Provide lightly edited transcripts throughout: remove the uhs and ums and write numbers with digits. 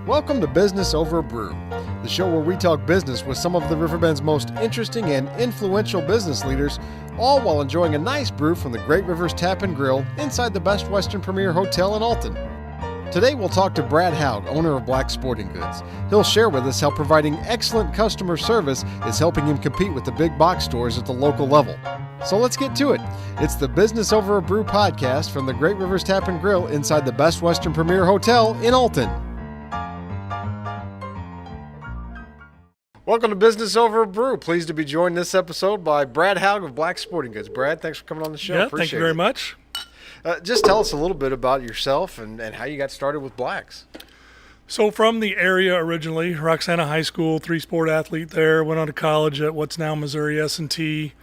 Welcome to Business Over Brew, the show where we talk business with some of the Riverbend's most interesting and influential business leaders, all while enjoying a nice brew from the Great Rivers Tap and Grill inside the Best Western Premier Hotel in Alton. Today we'll talk to Brad Haug, owner of Black Sporting Goods. He'll share with us how providing excellent customer service is helping him compete with the big box stores at the local level. So let's get to it. It's the Business Over a Brew podcast from the Great Rivers Tap and Grill inside the Best Western Premier Hotel in Alton. Welcome to Business Over a Brew. Pleased to be joined this episode by Brad Haug of Black Sporting Goods. Brad, thanks for coming on the show. Yeah, thank you very much. Just tell us a little bit about yourself and how you got started with Blacks. So from the area originally, Roxana High School, three-sport athlete there, went on to college at what's now Missouri S&T,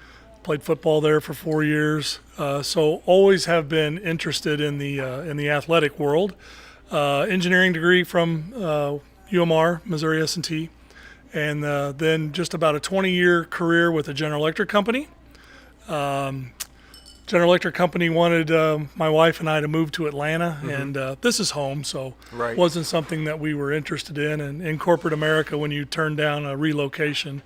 played football there for 4 years. So always have been interested in the athletic world. Engineering degree from UMR, Missouri S&T, and then just about a 20-year career with a General Electric company. General Electric company wanted my wife and I to move to Atlanta, and this is home, so it wasn't something that we were interested in. And in corporate America, when you turn down a relocation,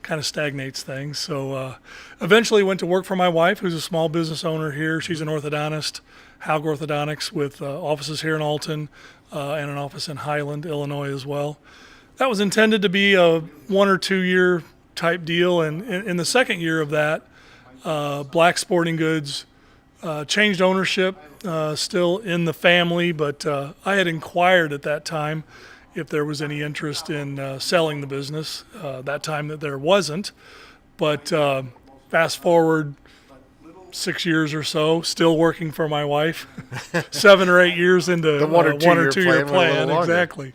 kind of stagnates things. So eventually went to work for my wife, who's a small business owner here. She's an orthodontist, Haug Orthodontics, with offices here in Alton and an office in Highland, Illinois as well. That was intended to be a 1 or 2 year type deal, and in the second year of that, Black Sporting Goods changed ownership, still in the family, but I had inquired at that time if there was any interest in selling the business. That time that there wasn't, but fast forward 6 years or so, still working for my wife, 7 or 8 years into the 1 or 2 year plan. Exactly.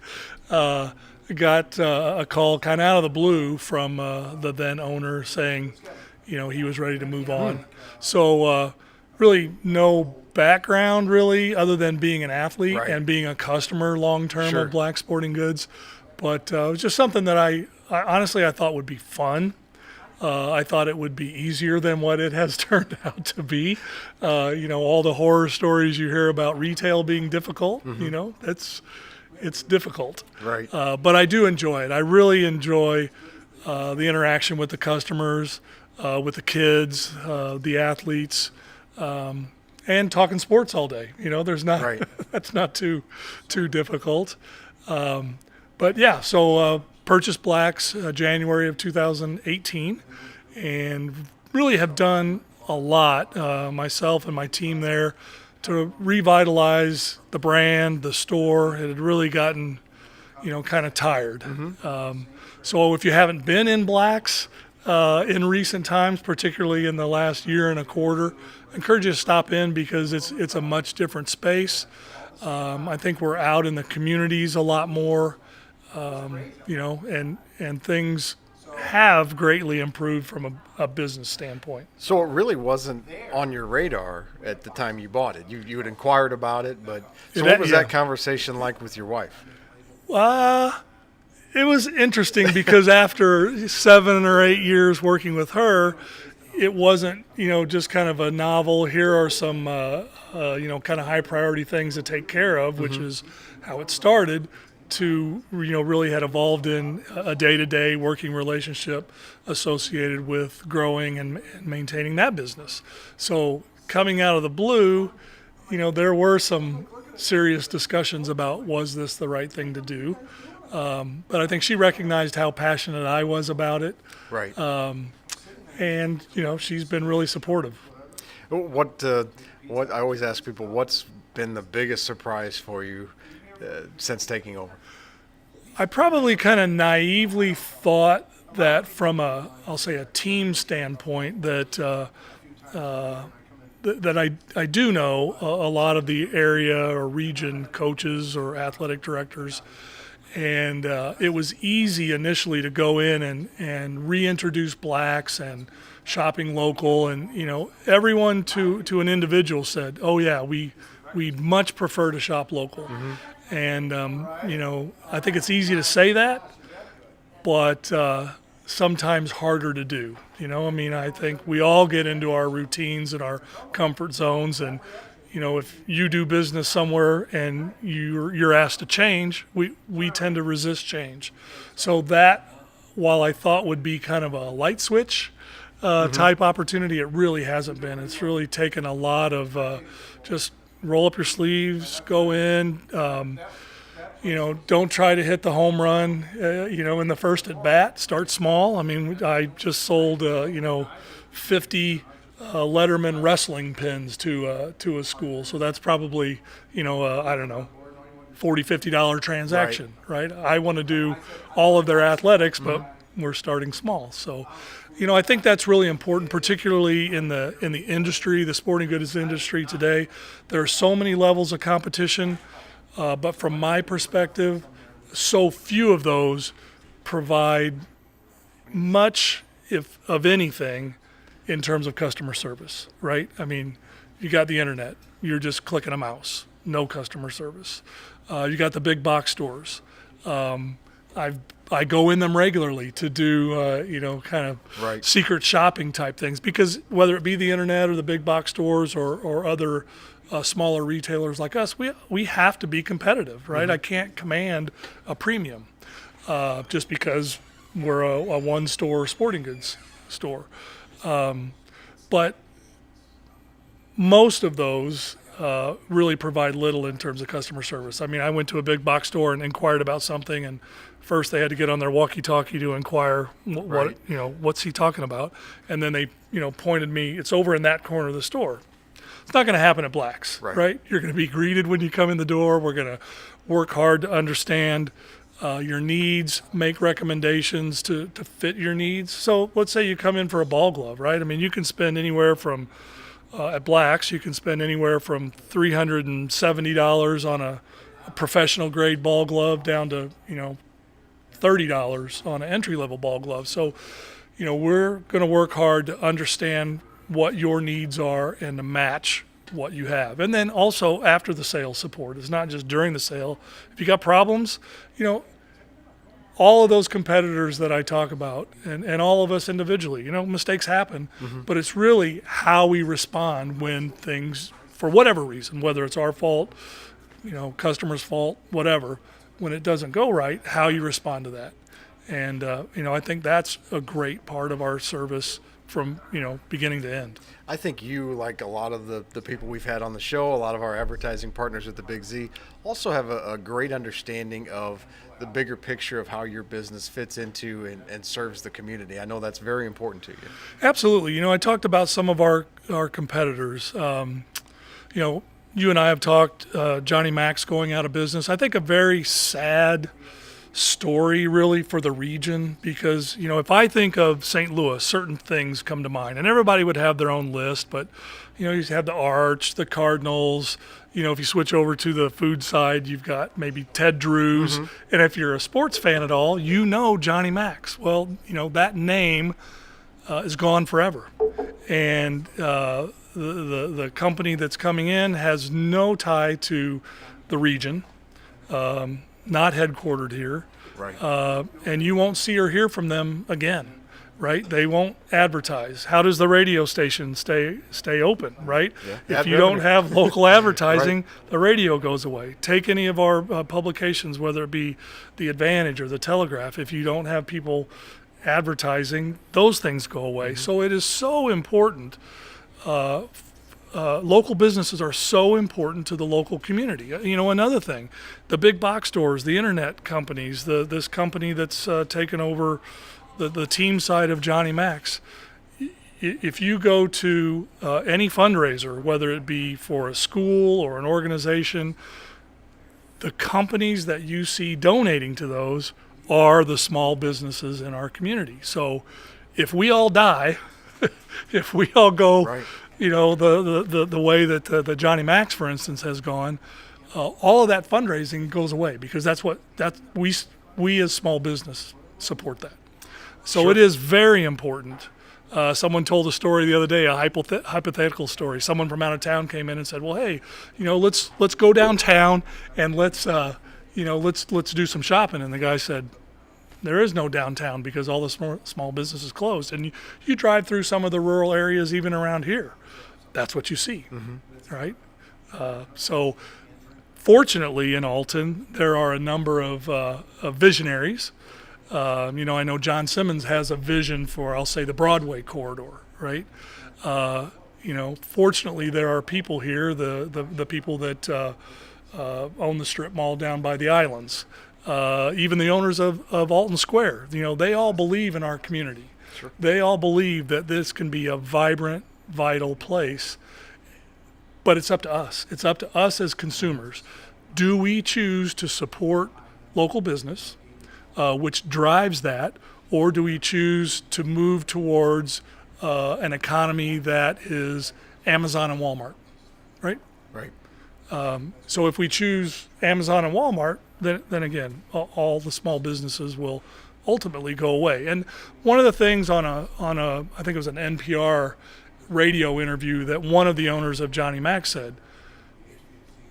Got a call kind of out of the blue from the then owner saying, he was ready to move on. So really no background really other than being an athlete and being a customer long-term of Black Sporting Goods. But it was just something that I honestly thought would be fun. I thought it would be easier than what it has turned out to be. All the horror stories you hear about retail being difficult, it's difficult. Right. But I do enjoy it. I really enjoy the interaction with the customers, with the kids, the athletes, and talking sports all day. There's not that's not too difficult. But yeah, so purchased Blacks January of 2018, and really have done a lot, myself and my team there, to revitalize the brand, the store. It had really gotten, kind of tired. So if you haven't been in Blacks in recent times, particularly in the last year and a quarter, I encourage you to stop in because it's a much different space. I think we're out in the communities a lot more, and things have greatly improved from a business standpoint. So it really wasn't on your radar at the time you bought it. You had inquired about it, but so what was that conversation like with your wife? It was interesting because after 7 or 8 years working with her, it wasn't, just kind of a novel, here are some, kind of high priority things to take care of, which is how it started, to, really had evolved in a day-to-day working relationship associated with growing and maintaining that business. So coming out of the blue, there were some serious discussions about, was this the right thing to do? But I think she recognized how passionate I was about it. Right. And, she's been really supportive. What I always ask people, what's been the biggest surprise for you since taking over? I probably kind of naively thought that from a team standpoint that I do know a lot of the area or region coaches or athletic directors. And it was easy initially to go in and reintroduce Blacks and shopping local. And, everyone to an individual said, oh, yeah, we'd much prefer to shop local. And, I think it's easy to say that, but sometimes harder to do. I think we all get into our routines and our comfort zones, and if you do business somewhere and you're asked to change, we tend to resist change. So that, while I thought would be kind of a light switch type opportunity, it really hasn't been. It's really taken a lot of just roll up your sleeves, go in. Don't try to hit the home run, in the first at bat. Start small. I mean, I just sold, 50 Letterman wrestling pins to a school. So that's probably, I don't know, $40-$50 transaction, right? I want to do all of their athletics, but we're starting small. So, I think that's really important, particularly in the industry, the sporting goods industry today. There are so many levels of competition. But from my perspective, so few of those provide much, if of anything, in terms of customer service, right? I mean, you got the internet. You're just clicking a mouse. No customer service. You got the big box stores. I go in them regularly to do, kind of secret shopping type things, because whether it be the internet or the big box stores or other smaller retailers like us, we have to be competitive, right? I can't command a premium just because we're a one-store sporting goods store. But most of those really provide little in terms of customer service. I mean, I went to a big box store and inquired about something, and first they had to get on their walkie-talkie to inquire what's he talking about, and then they pointed me. It's over in that corner of the store. It's not going to happen at Black's, right? You're going to be greeted when you come in the door. We're going to work hard to understand your needs, make recommendations to fit your needs. So let's say you come in for a ball glove, right? I mean, you can spend anywhere from, at Black's, you can spend anywhere from $370 on a professional grade ball glove down to, $30 on an entry-level ball glove. So, we're going to work hard to understand what your needs are and to match what you have. And then also after the sale support. It's not just during the sale. If you got problems, all of those competitors that I talk about and all of us individually, mistakes happen, but it's really how we respond when things, for whatever reason, whether it's our fault, customer's fault, whatever, when it doesn't go right, how you respond to that. And, I think that's a great part of our service from beginning to end. I think you, like a lot of the people we've had on the show, a lot of our advertising partners at the Big Z, also have a great understanding of the bigger picture of how your business fits into and serves the community. I know that's very important to you. Absolutely. I talked about some of our competitors. You and I have talked, Johnny Mac's going out of business. I think a very sad story really for the region, because if I think of St. Louis, certain things come to mind, and everybody would have their own list, but you have the Arch, the Cardinals. If you switch over to the food side, you've got maybe Ted Drew's, and if you're a sports fan at all, Johnny Mac's. Well, that name is gone forever, and the company that's coming in has no tie to the region. Not headquartered here, right? And you won't see or hear from them again, right? They won't advertise. How does the radio station stay open, right? Yeah. If you don't have local advertising, the radio goes away. Take any of our publications, whether it be the Advantage or the Telegraph. If you don't have people advertising, those things go away. So it is so important. Local businesses are so important to the local community. Another thing, the big box stores, the internet companies, this company that's taken over the team side of Johnny Mac's. If you go to any fundraiser, whether it be for a school or an organization, the companies that you see donating to those are the small businesses in our community. So if we all die, if we all go... Right. The way that the Johnny Mac's, for instance, has gone, all of that fundraising goes away, because we as small business support that. So It is very important. Someone told a story the other day, a hypothetical story. Someone from out of town came in and said, "Well, hey, let's go downtown and let's do some shopping." And the guy said, there is no downtown because all the small businesses closed. And you drive through some of the rural areas even around here. That's what you see, right? So fortunately in Alton, there are a number of visionaries. I know John Simmons has a vision for, I'll say, the Broadway corridor, right? Fortunately, there are people here, the people that own the strip mall down by the islands, even the owners of Alton Square. They all believe in our community. Sure. They all believe that this can be a vibrant, vital place. But it's up to us. It's up to us as consumers. Do we choose to support local business, which drives that, or do we choose to move towards an economy that is Amazon and Walmart, right? Right. So if we choose Amazon and Walmart, then again, all the small businesses will ultimately go away. And one of the things on a I think it was an NPR radio interview that one of the owners of Johnny Mac said,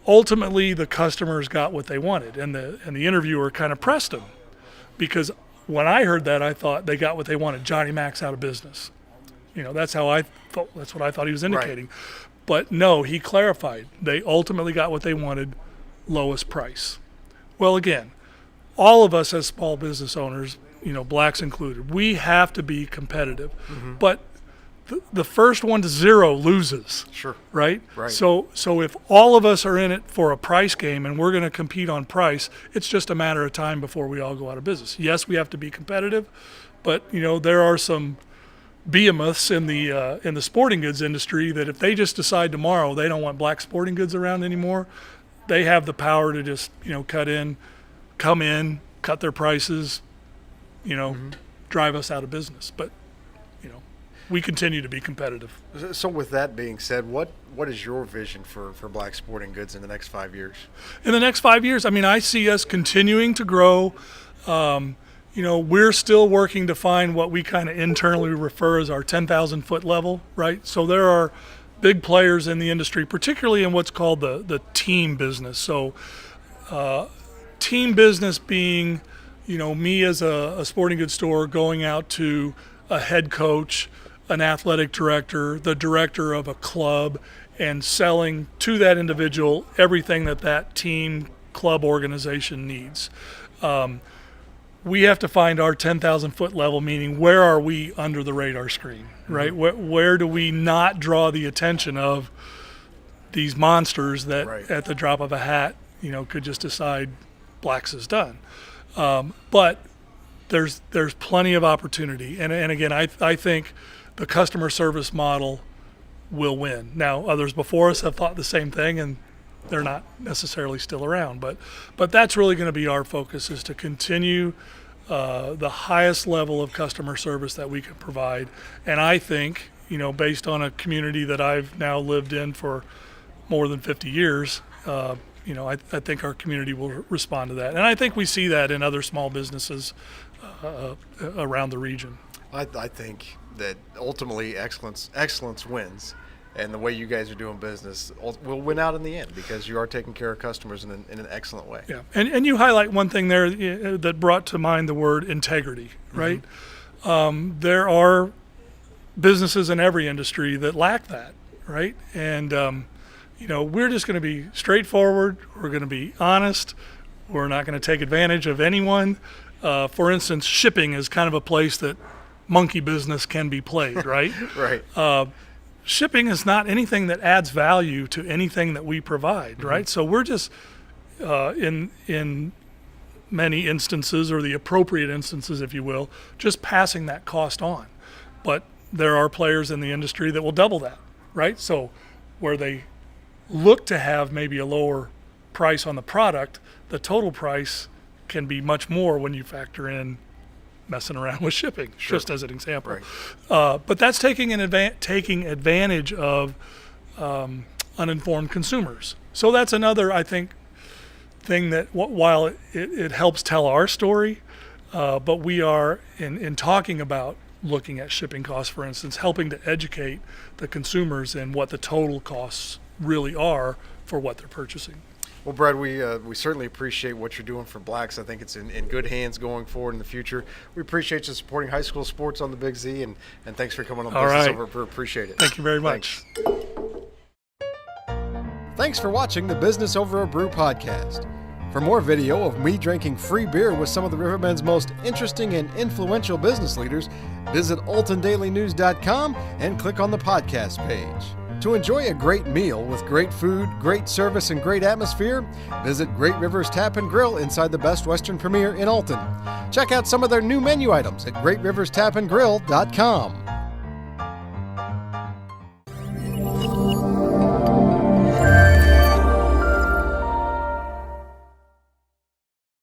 ultimately the customers got what they wanted, and the interviewer kind of pressed him, because when I heard that, I thought they got what they wanted. Johnny Mac's out of business. That's how I thought. That's what I thought he was indicating. Right. But no, he clarified. They ultimately got what they wanted, lowest price. Well, again, all of us as small business owners, blacks included, we have to be competitive. Mm-hmm. But the first one to zero loses. Sure. Right? Right. So if all of us are in it for a price game and we're going to compete on price, it's just a matter of time before we all go out of business. Yes, we have to be competitive, but there are some behemoths in the sporting goods industry that if they just decide tomorrow they don't want black sporting goods around anymore, they have the power to just come in, cut their prices, mm-hmm. drive us out of business. But we continue to be competitive. So with that being said, what is your vision for black sporting goods in the next 5 years? In the next 5 years, I see us continuing to grow. We're still working to find what we kind of internally refer as our 10,000 foot level, right? So there are big players in the industry, particularly in what's called the team business. So team business being, me as a sporting goods store going out to a head coach, an athletic director, the director of a club, and selling to that individual everything that team club organization needs. We have to find our 10,000 foot level, meaning where are we under the radar screen, right? Mm-hmm. Where do we not draw the attention of these monsters that right. at the drop of a hat, could just decide blacks is done. But there's plenty of opportunity. And again, I think the customer service model will win. Now, others before us have thought the same thing, and they're not necessarily still around. But that's really going to be our focus, is to continue the highest level of customer service that we can provide. And I think, based on a community that I've now lived in for more than 50 years, I think our community will respond to that. And I think we see that in other small businesses around the region. I think that ultimately excellence wins, and the way you guys are doing business will win out in the end, because you are taking care of customers in an excellent way. Yeah, and you highlight one thing there that brought to mind the word integrity, right? Mm-hmm. There are businesses in every industry that lack that, right? And we're just going to be straightforward. We're going to be honest. We're not going to take advantage of anyone. For instance, shipping is kind of a place that monkey business can be played, right? Right. Shipping is not anything that adds value to anything that we provide, mm-hmm. right? So we're just, in many instances, or the appropriate instances, if you will, just passing that cost on. But there are players in the industry that will double that, right? So where they look to have maybe a lower price on the product, the total price can be much more when you factor in messing around with shipping, sure. just as an example. Right. But that's taking advantage of uninformed consumers. So that's another, I think, thing that while it helps tell our story, but we are, in talking about looking at shipping costs, for instance, helping to educate the consumers in what the total costs really are for what they're purchasing. Well, Brad, we certainly appreciate what you're doing for blacks. I think it's in good hands going forward in the future. We appreciate you supporting high school sports on the Big Z, and thanks for coming on Business Over. Appreciate it. Thank you very much. Thanks. Thanks for watching the Business Over a Brew podcast. For more video of me drinking free beer with some of the Riverbend's most interesting and influential business leaders, visit AltonDailyNews.com and click on the podcast page. To enjoy a great meal with great food, great service, and great atmosphere, visit Great Rivers Tap and Grill inside the Best Western Premier in Alton. Check out some of their new menu items at GreatRiversTapandGrill.com.